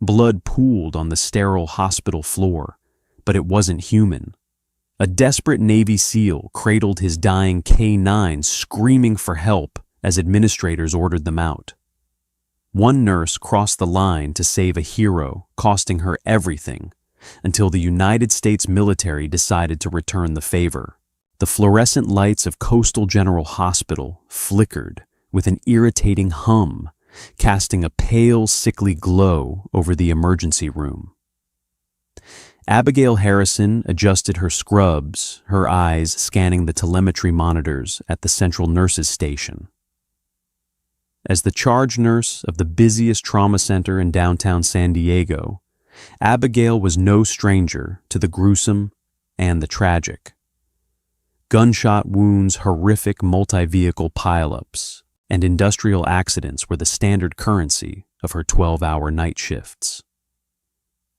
Blood pooled on the sterile hospital floor, but it wasn't human. A desperate Navy SEAL cradled his dying K9, screaming for help as administrators ordered them out. One nurse crossed the line to save a hero, costing her everything, until the United States military decided to return the favor. The fluorescent lights of Coastal General Hospital flickered with an irritating hum, casting a pale, sickly glow over the emergency room. Abigail Harrison adjusted her scrubs, her eyes scanning the telemetry monitors at the Central Nurses Station. As the charge nurse of the busiest trauma center in downtown San Diego, Abigail was no stranger to the gruesome and the tragic. Gunshot wounds, horrific multi-vehicle pileups, and industrial accidents were the standard currency of her 12-hour night shifts.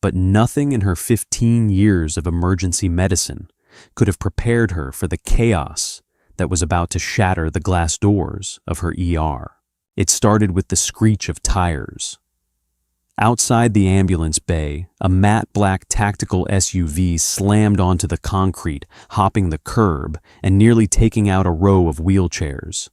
But nothing in her 15 years of emergency medicine could have prepared her for the chaos that was about to shatter the glass doors of her ER. It started with the screech of tires. Outside the ambulance bay, a matte black tactical SUV slammed onto the concrete, hopping the curb and nearly taking out a row of wheelchairs.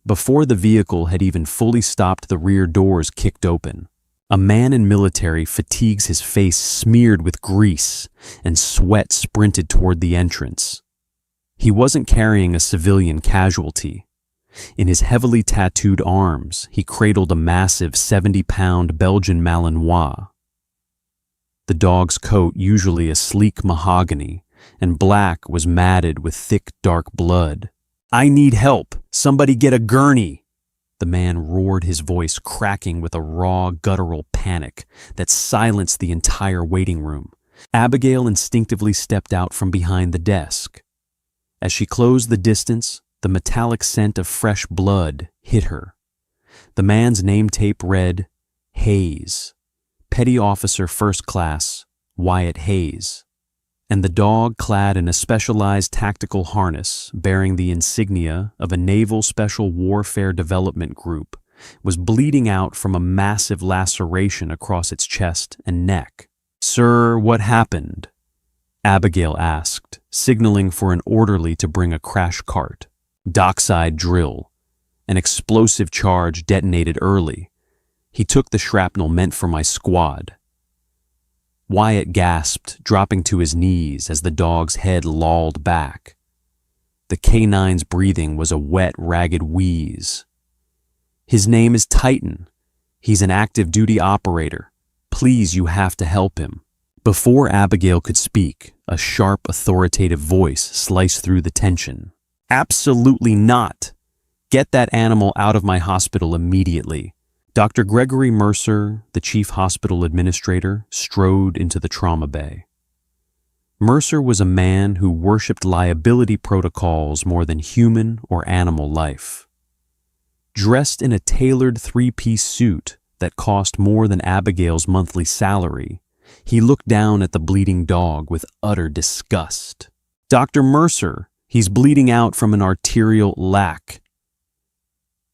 Before the vehicle had even fully stopped, the rear doors kicked open. A man in military fatigues, his face smeared with grease, and sweat sprinted toward the entrance. He wasn't carrying a civilian casualty. In his heavily tattooed arms, he cradled a massive 70-pound Belgian Malinois. The dog's coat, usually a sleek mahogany, and black, was matted with thick, dark blood. "I need help! Somebody get a gurney!" The man roared, his voice cracking with a raw, guttural panic that silenced the entire waiting room. Abigail instinctively stepped out from behind the desk. As she closed the distance, the metallic scent of fresh blood hit her. The man's name tape read, Hayes, Petty Officer First Class, Wyatt Hayes, and the dog, clad in a specialized tactical harness bearing the insignia of a Naval Special Warfare Development Group, was bleeding out from a massive laceration across its chest and neck. "Sir, what happened?" Abigail asked, signaling for an orderly to bring a crash cart. "Dockside drill. An explosive charge detonated early. He took the shrapnel meant for my squad." Wyatt gasped, dropping to his knees as the dog's head lolled back. The K9's breathing was a wet, ragged wheeze. "His name is Titan. He's an active duty operator. Please, you have to help him." Before Abigail could speak, a sharp, authoritative voice sliced through the tension. "Absolutely not! Get that animal out of my hospital immediately." Dr. Gregory Mercer, the chief hospital administrator, strode into the trauma bay. Mercer was a man who worshipped liability protocols more than human or animal life. Dressed in a tailored three-piece suit that cost more than Abigail's monthly salary, he looked down at the bleeding dog with utter disgust. "Dr. Mercer, he's bleeding out from an arterial lac."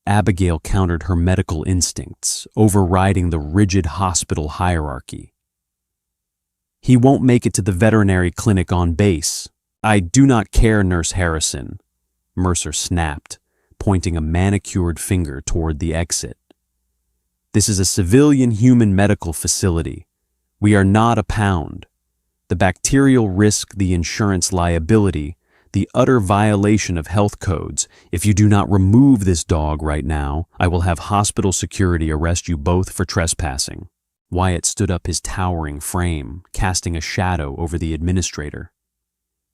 Abigail countered her medical instincts, overriding the rigid hospital hierarchy. "He won't make it to the veterinary clinic on base." "I do not care, Nurse Harrison," Mercer snapped, pointing a manicured finger toward the exit. "This is a civilian human medical facility. We are not a pound. The bacterial risk, the insurance liability, the utter violation of health codes. If you do not remove this dog right now, I will have hospital security arrest you both for trespassing." Wyatt stood up, his towering frame casting a shadow over the administrator.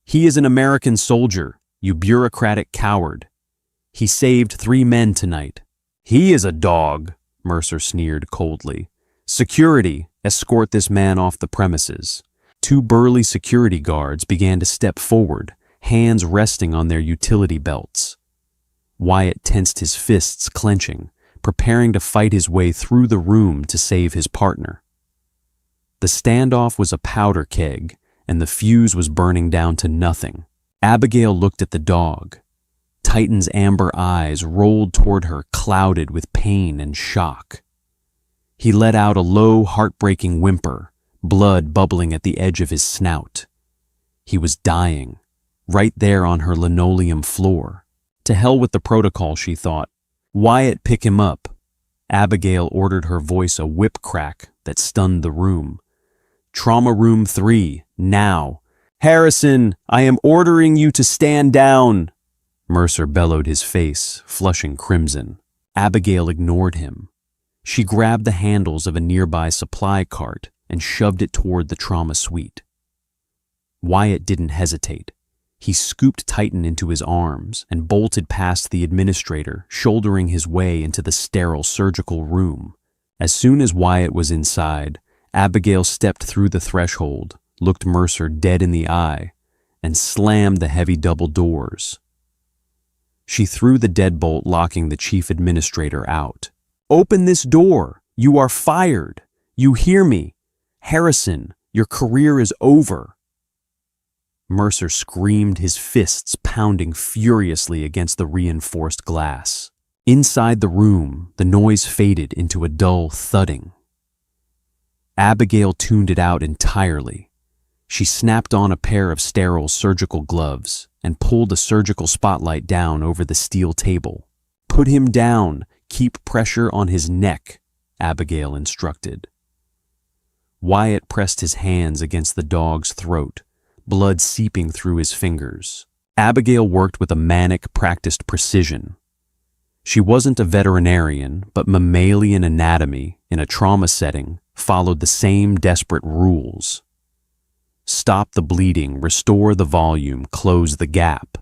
"He is an American soldier, you bureaucratic coward. He saved 3 men tonight." "He is a dog," Mercer sneered coldly. "Security, escort this man off the premises." 2 burly security guards began to step forward, hands resting on their utility belts. Wyatt tensed his fists, clenching, preparing to fight his way through the room to save his partner. The standoff was a powder keg, and the fuse was burning down to nothing. Abigail looked at the dog. Titan's amber eyes rolled toward her, clouded with pain and shock. He let out a low, heartbreaking whimper, blood bubbling at the edge of his snout. He was dying, right there on her linoleum floor. To hell with the protocol, she thought. Wyatt, pick him up. Abigail ordered, her voice a whip crack that stunned the room. Trauma room 3, now. Harrison, I am ordering you to stand down. Mercer bellowed, his face flushing crimson. Abigail ignored him. She grabbed the handles of a nearby supply cart and shoved it toward the trauma suite. Wyatt didn't hesitate. He scooped Titan into his arms and bolted past the administrator, shouldering his way into the sterile surgical room. As soon as Wyatt was inside, Abigail stepped through the threshold, looked Mercer dead in the eye, and slammed the heavy double doors. She threw the deadbolt, locking the chief administrator out. Open this door! You are fired! You hear me? Harrison, your career is over! Mercer screamed, his fists pounding furiously against the reinforced glass. Inside the room, the noise faded into a dull thudding. Abigail tuned it out entirely. She snapped on a pair of sterile surgical gloves and pulled a surgical spotlight down over the steel table. Put him down. Keep pressure on his neck, Abigail instructed. Wyatt pressed his hands against the dog's throat, blood seeping through his fingers. Abigail worked with a manic, practiced precision. She wasn't a veterinarian, but mammalian anatomy in a trauma setting followed the same desperate rules. Stop the bleeding, restore the volume, close the gap.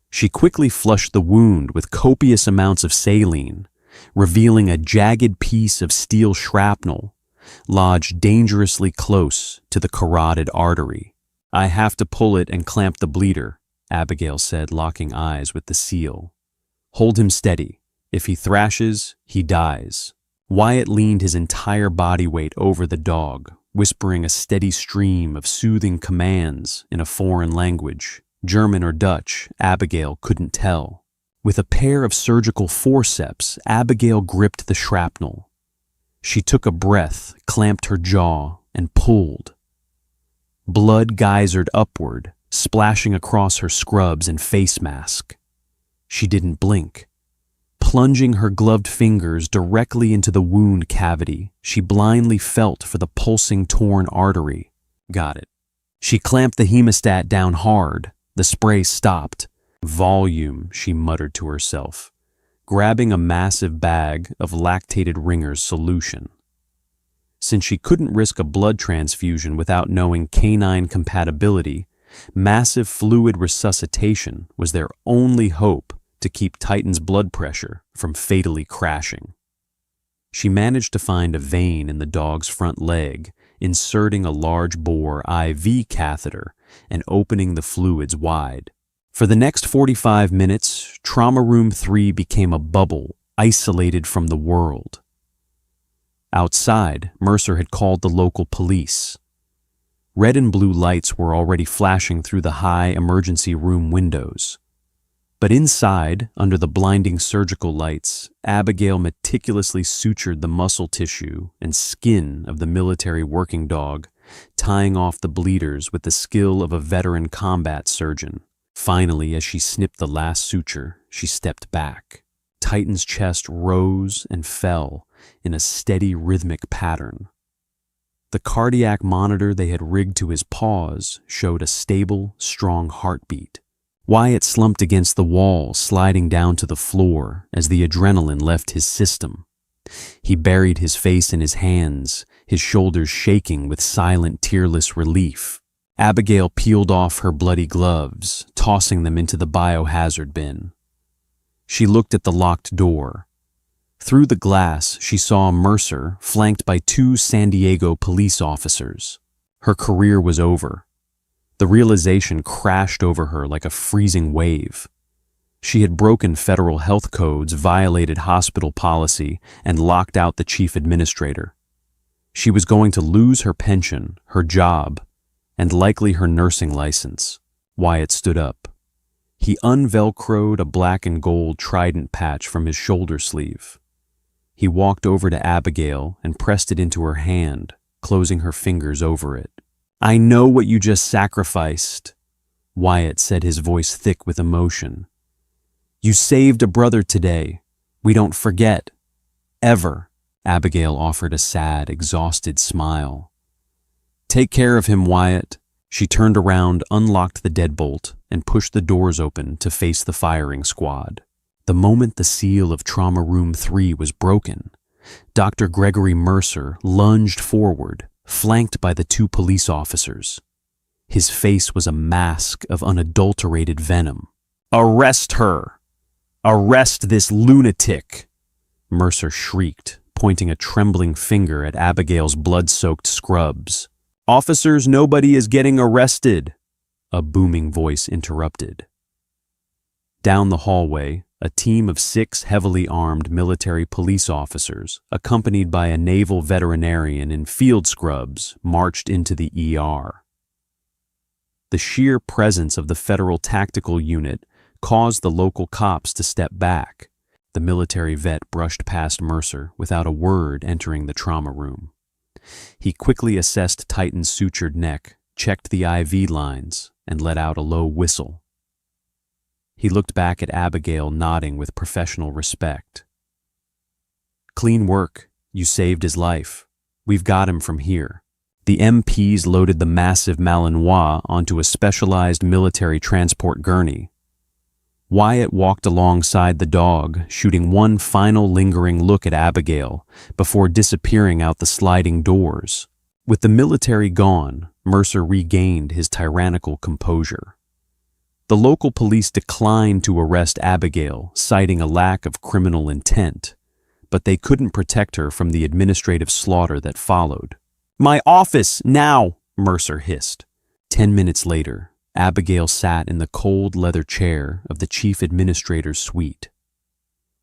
She quickly flushed the wound with copious amounts of saline, revealing a jagged piece of steel shrapnel lodged dangerously close to the carotid artery. I have to pull it and clamp the bleeder, Abigail said, locking eyes with the SEAL. Hold him steady. If he thrashes, he dies. Wyatt leaned his entire body weight over the dog, whispering a steady stream of soothing commands in a foreign language. German or Dutch, Abigail couldn't tell. With a pair of surgical forceps, Abigail gripped the shrapnel. She took a breath, clamped her jaw, and pulled. Blood geysered upward, splashing across her scrubs and face mask. She didn't blink. Plunging her gloved fingers directly into the wound cavity, she blindly felt for the pulsing torn artery. Got it. She clamped the hemostat down hard. The spray stopped. Volume, she muttered to herself, grabbing a massive bag of lactated Ringer's solution. Since she couldn't risk a blood transfusion without knowing canine compatibility, massive fluid resuscitation was their only hope to keep Titan's blood pressure from fatally crashing. She managed to find a vein in the dog's front leg, inserting a large-bore IV catheter and opening the fluids wide. For the next 45 minutes, Trauma Room 3 became a bubble, isolated from the world. Outside, Mercer had called the local police. Red and blue lights were already flashing through the high emergency room windows. But inside, under the blinding surgical lights, Abigail meticulously sutured the muscle tissue and skin of the military working dog, tying off the bleeders with the skill of a veteran combat surgeon. Finally, as she snipped the last suture, she stepped back. Titan's chest rose and fell in a steady rhythmic pattern. The cardiac monitor they had rigged to his paws showed a stable, strong heartbeat. Wyatt slumped against the wall, sliding down to the floor as the adrenaline left his system. He buried his face in his hands, his shoulders shaking with silent, tearless relief. Abigail peeled off her bloody gloves, tossing them into the biohazard bin. She looked at the locked door. Through the glass, she saw Mercer flanked by 2 San Diego police officers. Her career was over. The realization crashed over her like a freezing wave. She had broken federal health codes, violated hospital policy, and locked out the chief administrator. She was going to lose her pension, her job, and likely her nursing license. Wyatt stood up. He unvelcroed a black and gold trident patch from his shoulder sleeve. He walked over to Abigail and pressed it into her hand, closing her fingers over it. "I know what you just sacrificed," Wyatt said, his voice thick with emotion. "You saved a brother today. We don't forget. Ever." Abigail offered a sad, exhausted smile. "Take care of him, Wyatt." She turned around, unlocked the deadbolt, and pushed the doors open to face the firing squad. The moment the seal of Trauma Room 3 was broken, Dr. Gregory Mercer lunged forward, flanked by the two police officers. His face was a mask of unadulterated venom. "Arrest her! Arrest this lunatic!" Mercer shrieked, pointing a trembling finger at Abigail's blood-soaked scrubs. "Officers, nobody is getting arrested," a booming voice interrupted. Down the hallway, a team of 6 heavily armed military police officers, accompanied by a naval veterinarian in field scrubs, marched into the ER. The sheer presence of the Federal Tactical Unit caused the local cops to step back. The military vet brushed past Mercer without a word, entering the trauma room. He quickly assessed Titan's sutured neck, checked the IV lines, and let out a low whistle. He looked back at Abigail, nodding with professional respect. "Clean work. You saved his life. We've got him from here." The MPs loaded the massive Malinois onto a specialized military transport gurney. Wyatt walked alongside the dog, shooting one final lingering look at Abigail before disappearing out the sliding doors. With the military gone, Mercer regained his tyrannical composure. The local police declined to arrest Abigail, citing a lack of criminal intent, but they couldn't protect her from the administrative slaughter that followed. "My office, now!" Mercer hissed. 10 minutes later, Abigail sat in the cold leather chair of the chief administrator's suite.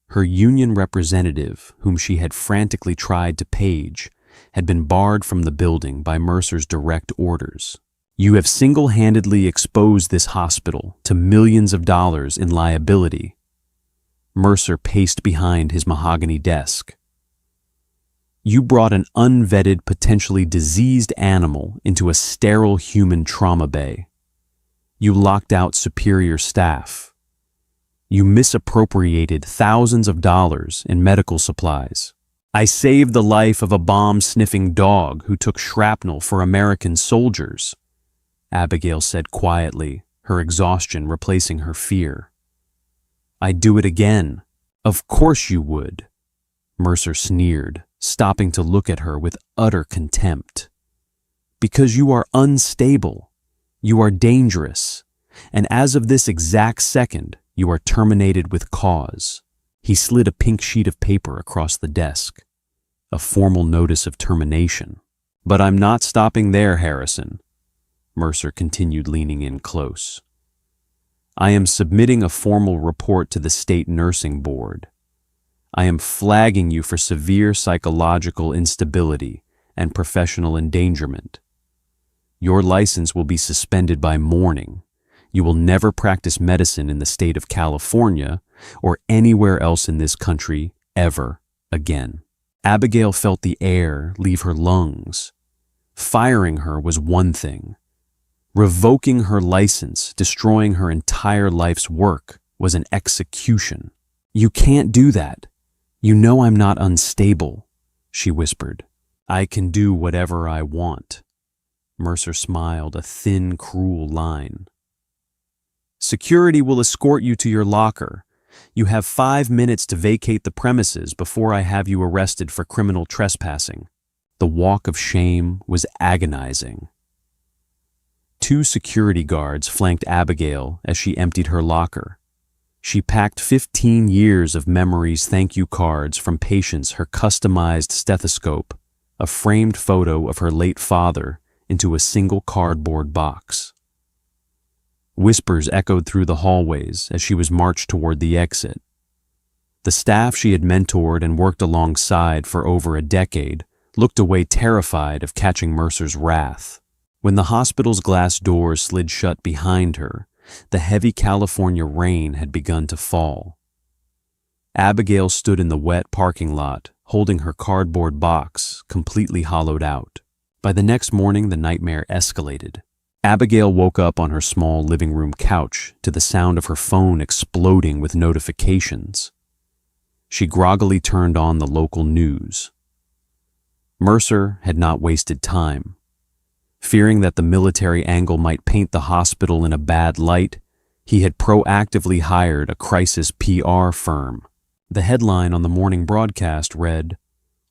Her union representative, whom she had frantically tried to page, had been barred from the building by Mercer's direct orders. "You have single-handedly exposed this hospital to millions of dollars in liability." Mercer paced behind his mahogany desk. "You brought an unvetted, potentially diseased animal into a sterile human trauma bay. You locked out superior staff. You misappropriated thousands of dollars in medical supplies. I saved the life of a bomb-sniffing dog who took shrapnel for American soldiers," Abigail said quietly, her exhaustion replacing her fear. "I'd do it again." "Of course you would," Mercer sneered, stopping to look at her with utter contempt. "Because you are unstable. You are dangerous. And as of this exact second, you are terminated with cause." He slid a pink sheet of paper across the desk. A formal notice of termination. "But I'm not stopping there, Harrison," Mercer continued, leaning in close. "I am submitting a formal report to the State Nursing Board. I am flagging you for severe psychological instability and professional endangerment. Your license will be suspended by morning. You will never practice medicine in the state of California or anywhere else in this country ever again." Abigail felt the air leave her lungs. Firing her was one thing. Revoking her license, destroying her entire life's work, was an execution. "You can't do that. You know I'm not unstable," she whispered. "I can do whatever I want." Mercer smiled, a thin, cruel line. "Security will escort you to your locker. You have 5 minutes to vacate the premises before I have you arrested for criminal trespassing." The walk of shame was agonizing. 2 security guards flanked Abigail as she emptied her locker. She packed 15 years of memories thank you cards from patients, her customized stethoscope, a framed photo of her late father, into a single cardboard box. Whispers echoed through the hallways as she was marched toward the exit. The staff she had mentored and worked alongside for over a decade looked away, terrified of catching Mercer's wrath. When the hospital's glass doors slid shut behind her, the heavy California rain had begun to fall. Abigail stood in the wet parking lot, holding her cardboard box completely hollowed out. By the next morning, the nightmare escalated. Abigail woke up on her small living room couch to the sound of her phone exploding with notifications. She groggily turned on the local news. Mercer had not wasted time. Fearing that the military angle might paint the hospital in a bad light, he had proactively hired a crisis PR firm. The headline on the morning broadcast read,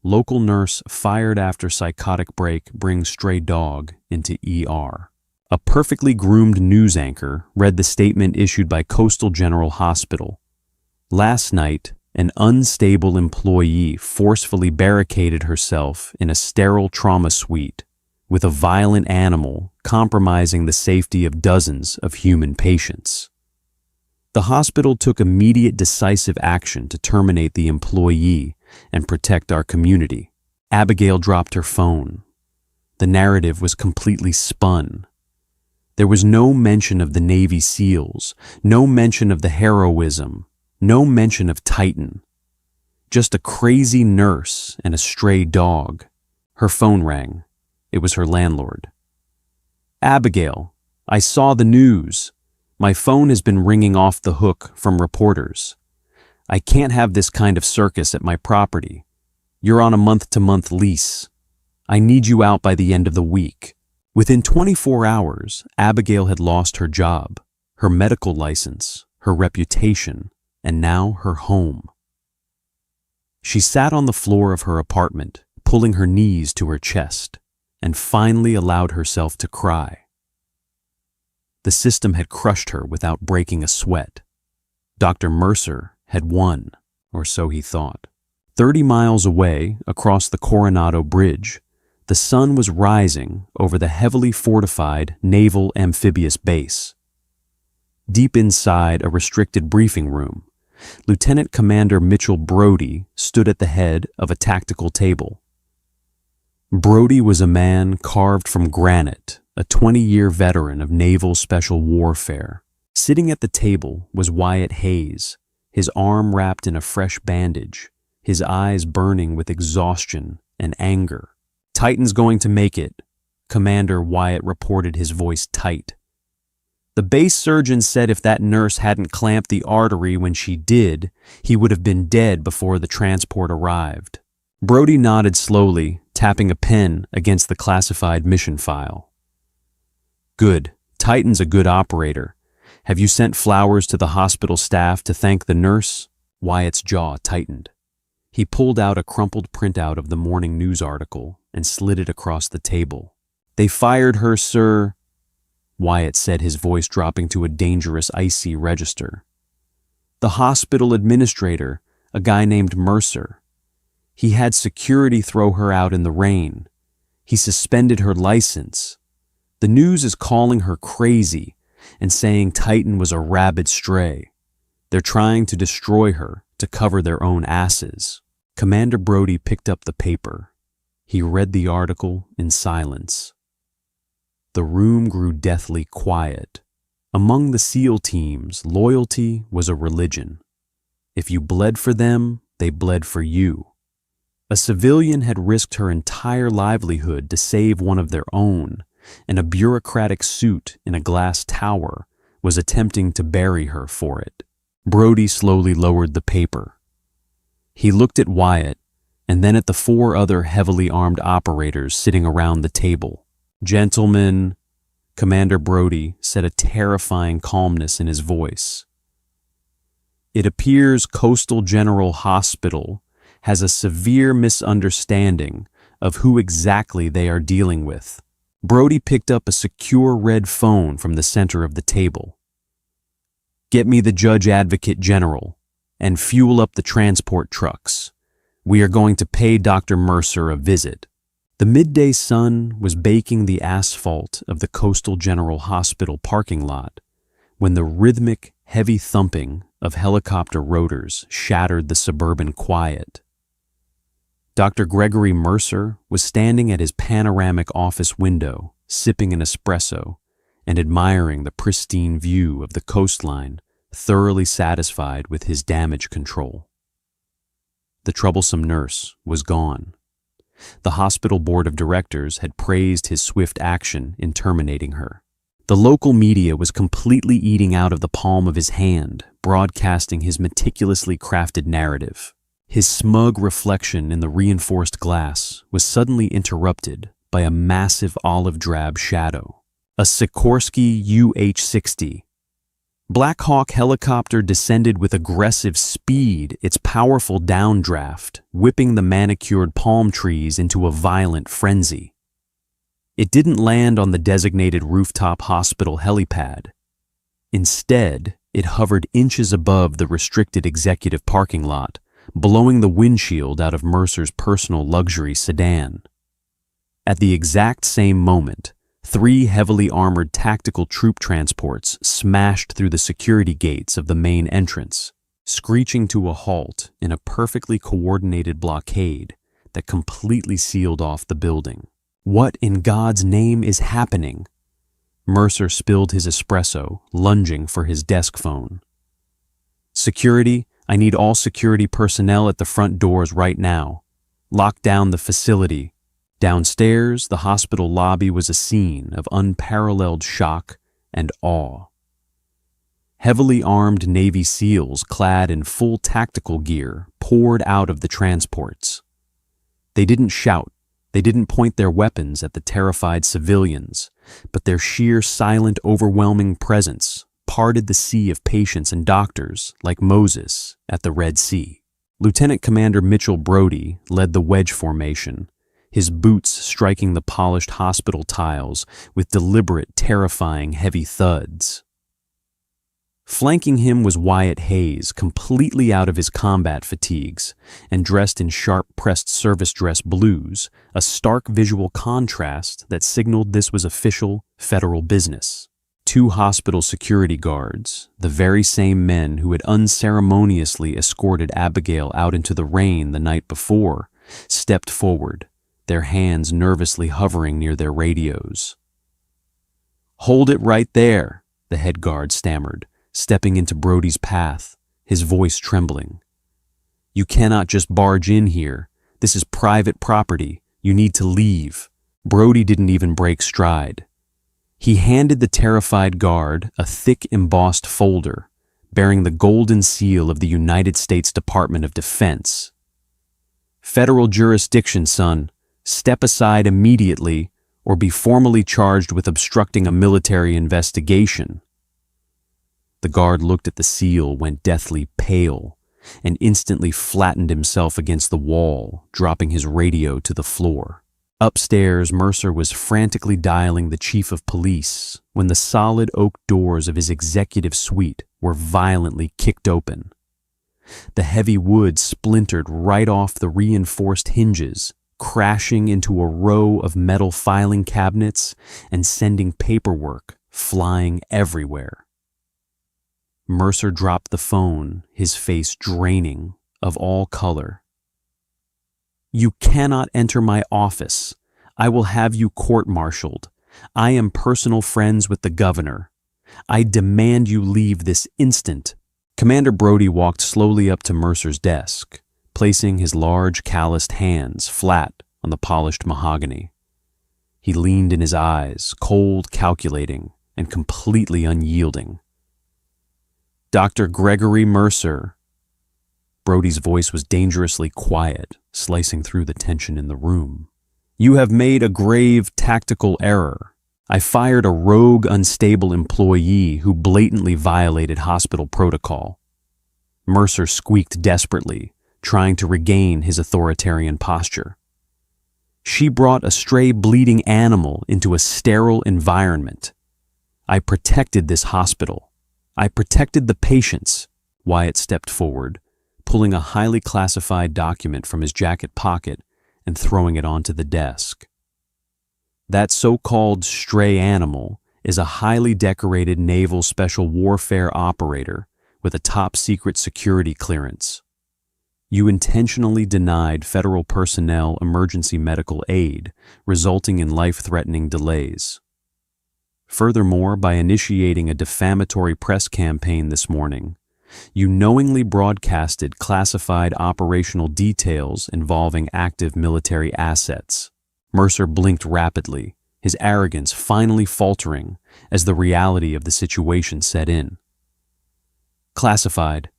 "Local nurse fired after psychotic break brings stray dog into ER." A perfectly groomed news anchor read the statement issued by Coastal General Hospital. Last night, an unstable employee forcefully barricaded herself in a sterile trauma suite with a violent animal compromising the safety of dozens of human patients. The hospital took immediate decisive action to terminate the employee and protect our community. Abigail dropped her phone. The narrative was completely spun. There was no mention of the Navy SEALs, no mention of the heroism, no mention of Titan. Just a crazy nurse and a stray dog. Her phone rang. It was her landlord. "Abigail, I saw the news. My phone has been ringing off the hook from reporters. I can't have this kind of circus at my property. You're on a month-to-month lease. I need you out by the end of the week." Within 24 hours, Abigail had lost her job, her medical license, her reputation, and now her home. She sat on the floor of her apartment, pulling her knees to her chest, and finally allowed herself to cry. The system had crushed her without breaking a sweat. Dr. Mercer had won, or so he thought. 30 miles away, across the Coronado Bridge, the sun was rising over the heavily fortified Naval Amphibious Base. Deep inside a restricted briefing room, Lieutenant Commander Mitchell Brody stood at the head of a tactical table. Brody was a man carved from granite, a 20-year veteran of naval special warfare. Sitting at the table was Wyatt Hayes, his arm wrapped in a fresh bandage, his eyes burning with exhaustion and anger. "Titan's going to make it," Commander Wyatt reported, his voice tight. "The base surgeon said if that nurse hadn't clamped the artery when she did, he would have been dead before the transport arrived." Brody nodded slowly, tapping a pen against the classified mission file. "Good. Titan's a good operator. Have you sent flowers to the hospital staff to thank the nurse?" Wyatt's jaw tightened. He pulled out a crumpled printout of the morning news article and slid it across the table. "They fired her, sir," Wyatt said, his voice dropping to a dangerous icy register. "The hospital administrator, a guy named Mercer. He had security throw her out in the rain. He suspended her license. The news is calling her crazy and saying Titan was a rabid stray. They're trying to destroy her to cover their own asses." Commander Brody picked up the paper. He read the article in silence. The room grew deathly quiet. Among the SEAL teams, loyalty was a religion. If you bled for them, they bled for you. A civilian had risked her entire livelihood to save one of their own, and a bureaucratic suit in a glass tower was attempting to bury her for it. Brody slowly lowered the paper. He looked at Wyatt and then at the 4 other heavily armed operators sitting around the table. "Gentlemen," Commander Brody said, a terrifying calmness in his voice. "It appears Coastal General Hospital has a severe misunderstanding of who exactly they are dealing with." Brody picked up a secure red phone from the center of the table. "Get me the Judge Advocate General and fuel up the transport trucks. We are going to pay Dr. Mercer a visit." The midday sun was baking the asphalt of the Coastal General Hospital parking lot when the rhythmic, heavy thumping of helicopter rotors shattered the suburban quiet. Dr. Gregory Mercer was standing at his panoramic office window, sipping an espresso and admiring the pristine view of the coastline, thoroughly satisfied with his damage control. the troublesome nurse, was gone. The hospital board of directors had praised his swift action in terminating her. The local media was completely eating out of the palm of his hand, broadcasting his meticulously crafted narrative. His smug reflection in the reinforced glass was suddenly interrupted by a massive olive-drab shadow. A Sikorsky UH-60. Black Hawk helicopter descended with aggressive speed, its powerful downdraft whipping the manicured palm trees into a violent frenzy. It didn't land on the designated rooftop hospital helipad. Instead, it hovered inches above the restricted executive parking lot, blowing the windshield out of Mercer's personal luxury sedan. At the exact same moment, 3 heavily armored tactical troop transports smashed through the security gates of the main entrance, screeching to a halt in a perfectly coordinated blockade that completely sealed off the building. What in God's name is happening? Mercer spilled his espresso, lunging for his desk phone. Security, I need all security personnel at the front doors right now. Lock down the facility. Downstairs, the hospital lobby was a scene of unparalleled shock and awe. Heavily armed Navy SEALs clad in full tactical gear poured out of the transports. They didn't shout, they didn't point their weapons at the terrified civilians, but their sheer silent, overwhelming presence parted the sea of patients and doctors like Moses at the Red Sea. Lieutenant Commander Mitchell Brody led the wedge formation, his boots striking the polished hospital tiles with deliberate, terrifying, heavy thuds. Flanking him was Wyatt Hayes, completely out of his combat fatigues and dressed in sharp pressed service dress blues, a stark visual contrast that signaled this was official federal business. 2 hospital security guards, the very same men who had unceremoniously escorted Abigail out into the rain the night before, stepped forward, their hands nervously hovering near their radios. "Hold it right there," the head guard stammered, stepping into Brody's path, his voice trembling. "You cannot just barge in here. This is private property. You need to leave." Brody didn't even break stride. He handed the terrified guard a thick embossed folder bearing the golden seal of the United States Department of Defense. "Federal jurisdiction, son. Step aside immediately or be formally charged with obstructing a military investigation." The guard looked at the seal, went deathly pale, and instantly flattened himself against the wall, dropping his radio to the floor. Upstairs, Mercer was frantically dialing the chief of police when the solid oak doors of his executive suite were violently kicked open. The heavy wood splintered right off the reinforced hinges, crashing into a row of metal filing cabinets and sending paperwork flying everywhere. Mercer dropped the phone, his face draining of all color. "You cannot enter my office. I will have you court-martialed. I am personal friends with the governor. I demand you leave this instant." Commander Brody walked slowly up to Mercer's desk, placing his large calloused hands flat on the polished mahogany. He leaned in his eyes, cold, calculating, and completely unyielding. "Dr. Gregory Mercer." Brody's voice was dangerously quiet, slicing through the tension in the room. "You have made a grave tactical error. I fired a rogue, unstable employee who blatantly violated hospital protocol." Mercer squeaked desperately, trying to regain his authoritarian posture. "She brought a stray bleeding animal into a sterile environment. I protected this hospital. I protected the patients." Wyatt stepped forward, pulling a highly classified document from his jacket pocket and throwing it onto the desk. "That so-called stray animal is a highly decorated naval special warfare operator with a top-secret security clearance. You intentionally denied federal personnel emergency medical aid, resulting in life-threatening delays. Furthermore, by initiating a defamatory press campaign this morning, You knowingly broadcasted classified operational details involving active military assets. Mercer blinked rapidly, his arrogance finally faltering as the reality of the situation set in. Classified.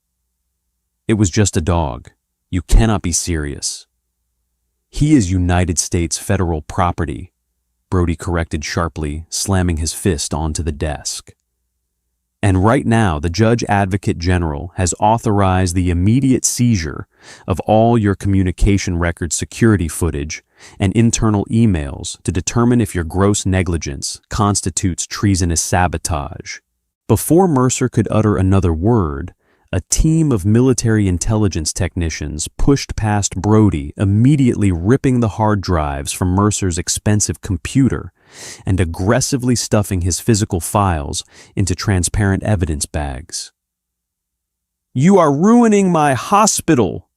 It was just a dog. You cannot be serious. He is United States federal property, Brody corrected sharply, slamming his fist onto the desk. And right now, the Judge Advocate General has authorized the immediate seizure of all your communication record security footage and internal emails to determine if your gross negligence constitutes treasonous sabotage. Before Mercer could utter another word, a team of military intelligence technicians pushed past Brody, immediately ripping the hard drives from Mercer's expensive computer and aggressively stuffing his physical files into transparent evidence bags. "You are ruining my hospital!"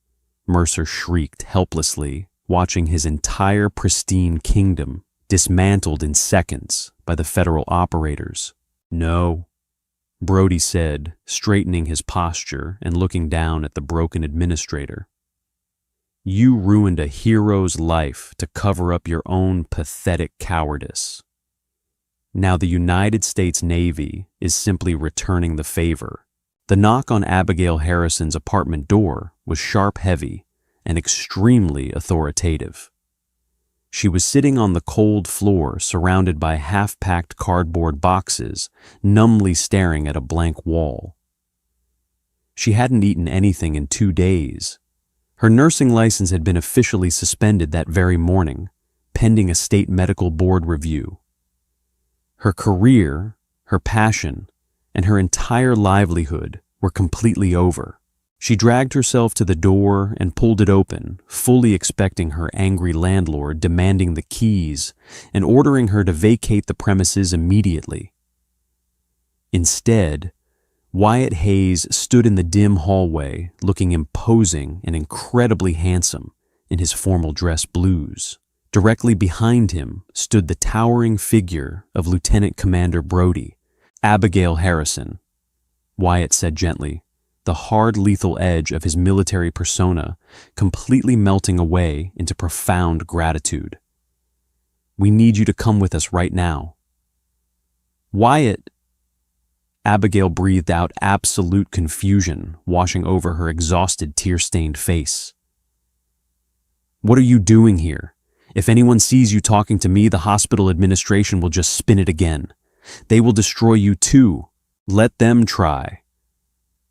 Mercer shrieked helplessly, watching his entire pristine kingdom dismantled in seconds by the federal operators. "No," Brody said, straightening his posture and looking down at the broken administrator. "You ruined a hero's life to cover up your own pathetic cowardice. Now the United States Navy is simply returning the favor." The knock on Abigail Harrison's apartment door was sharp, heavy, and extremely authoritative. She was sitting on the cold floor, surrounded by half-packed cardboard boxes, numbly staring at a blank wall. She hadn't eaten anything in 2 days. Her nursing license had been officially suspended that very morning, pending a state medical board review. Her career, her passion, and her entire livelihood were completely over. She dragged herself to the door and pulled it open, fully expecting her angry landlord demanding the keys and ordering her to vacate the premises immediately. Instead, Wyatt Hayes stood in the dim hallway, looking imposing and incredibly handsome in his formal dress blues. Directly behind him stood the towering figure of Lieutenant Commander Brody. "Abigail Harrison," Wyatt said gently, the hard, lethal edge of his military persona completely melting away into profound gratitude. "We need you to come with us right now." "Wyatt," Abigail breathed out absolute confusion, washing over her exhausted, tear-stained face. "What are you doing here? If anyone sees you talking to me, the hospital administration will just spin it again. They will destroy you too. Let them try."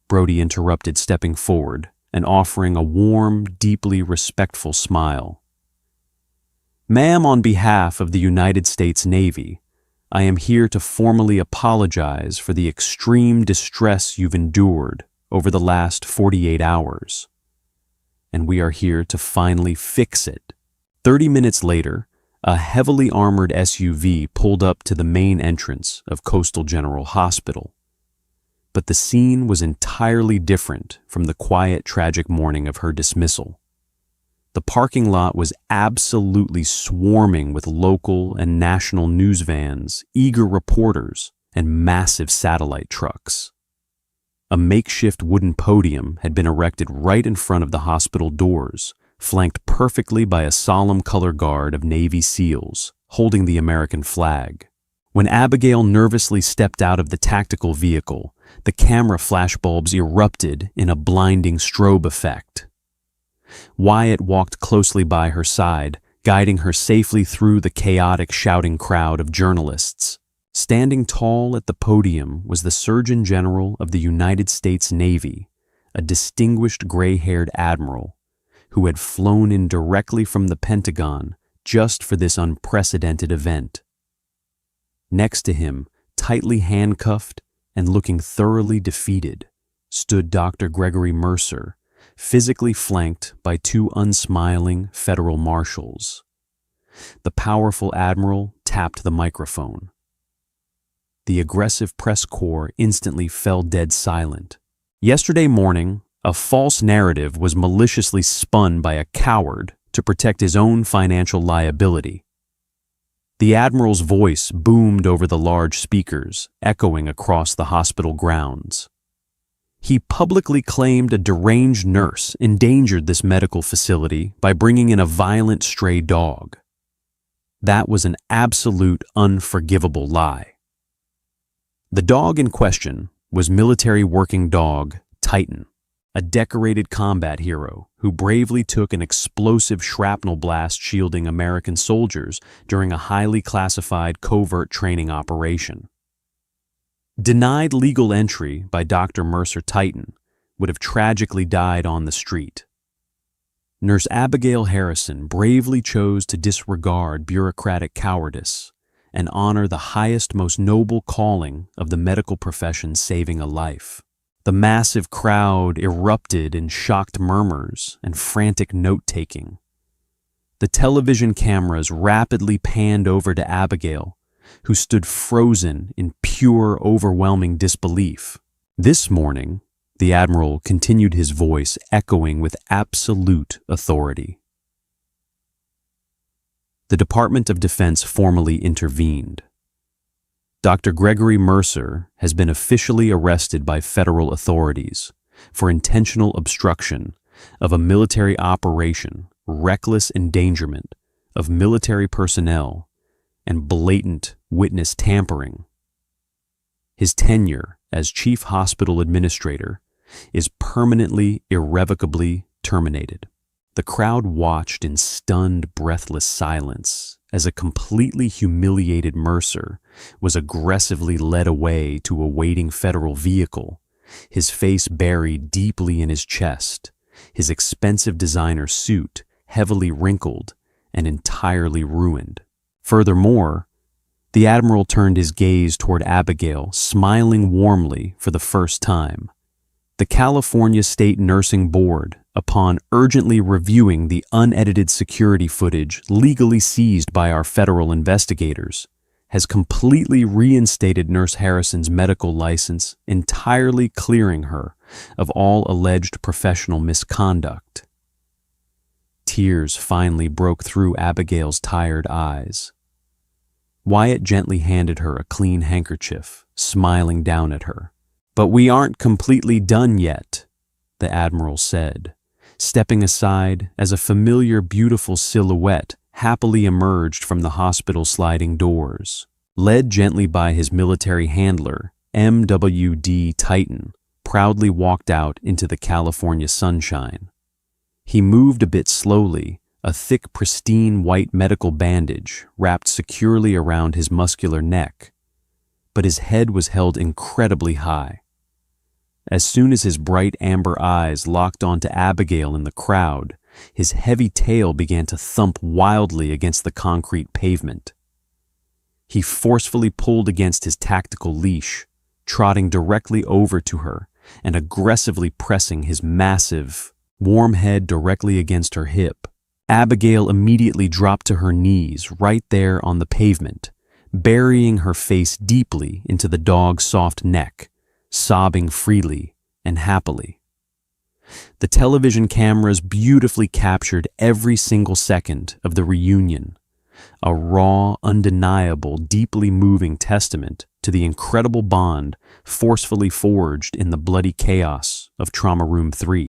Brody interrupted, stepping forward and offering a warm, deeply respectful smile. "Ma'am, on behalf of the United States Navy, I am here to formally apologize for the extreme distress you've endured over the last 48 hours. And we are here to finally fix it." 30 minutes later, a heavily armored SUV pulled up to the main entrance of Coastal General Hospital. But the scene was entirely different from the quiet, tragic morning of her dismissal. The parking lot was absolutely swarming with local and national news vans, eager reporters, and massive satellite trucks. A makeshift wooden podium had been erected right in front of the hospital doors, flanked perfectly by a solemn color guard of Navy SEALs, holding the American flag. When Abigail nervously stepped out of the tactical vehicle, the camera flashbulbs erupted in a blinding strobe effect. Wyatt walked closely by her side, guiding her safely through the chaotic, shouting crowd of journalists. Standing tall at the podium was the Surgeon General of the United States Navy, a distinguished gray-haired admiral who had flown in directly from the Pentagon just for this unprecedented event. Next to him, tightly handcuffed and looking thoroughly defeated, stood Dr. Gregory Mercer, physically flanked by 2 unsmiling federal marshals. The powerful admiral tapped the microphone. The aggressive press corps instantly fell dead silent. Yesterday morning, a false narrative was maliciously spun by a coward to protect his own financial liability. The admiral's voice boomed over the large speakers, echoing across the hospital grounds. He publicly claimed a deranged nurse endangered this medical facility by bringing in a violent stray dog. That was an absolute unforgivable lie. The dog in question was military working dog Titan, a decorated combat hero who bravely took an explosive shrapnel blast shielding American soldiers during a highly classified covert training operation. Denied legal entry by Dr. Mercer Titan would have tragically died on the street. Nurse Abigail Harrison bravely chose to disregard bureaucratic cowardice and honor the highest, most noble calling of the medical profession, saving a life. The massive crowd erupted in shocked murmurs and frantic note-taking. The television cameras rapidly panned over to Abigail, who stood frozen in pure, overwhelming disbelief. This morning, the Admiral continued, his voice echoing with absolute authority. The Department of Defense formally intervened. Dr. Gregory Mercer has been officially arrested by federal authorities for intentional obstruction of a military operation, reckless endangerment of military personnel, and blatant witness tampering. His tenure as Chief Hospital Administrator is permanently, irrevocably terminated. The crowd watched in stunned, breathless silence as a completely humiliated Mercer was aggressively led away to a waiting federal vehicle, his face buried deeply in his chest, his expensive designer suit heavily wrinkled and entirely ruined. Furthermore, the Admiral turned his gaze toward Abigail, smiling warmly for the first time. The California State Nursing Board, upon urgently reviewing the unedited security footage legally seized by our federal investigators, has completely reinstated Nurse Harrison's medical license, entirely clearing her of all alleged professional misconduct. Tears finally broke through Abigail's tired eyes. Wyatt gently handed her a clean handkerchief, smiling down at her. "But we aren't completely done yet," the Admiral said, stepping aside as a familiar, beautiful silhouette happily emerged from the hospital sliding doors. Led gently by his military handler, MWD Titan proudly walked out into the California sunshine. He moved a bit slowly, a thick, pristine white medical bandage wrapped securely around his muscular neck, but his head was held incredibly high. As soon as his bright amber eyes locked onto Abigail in the crowd, his heavy tail began to thump wildly against the concrete pavement. He forcefully pulled against his tactical leash, trotting directly over to her and aggressively pressing his massive, warm head directly against her hip. Abigail immediately dropped to her knees right there on the pavement, burying her face deeply into the dog's soft neck, sobbing freely and happily. The television cameras beautifully captured every single second of the reunion, a raw, undeniable, deeply moving testament to the incredible bond forcefully forged in the bloody chaos of Trauma Room 3.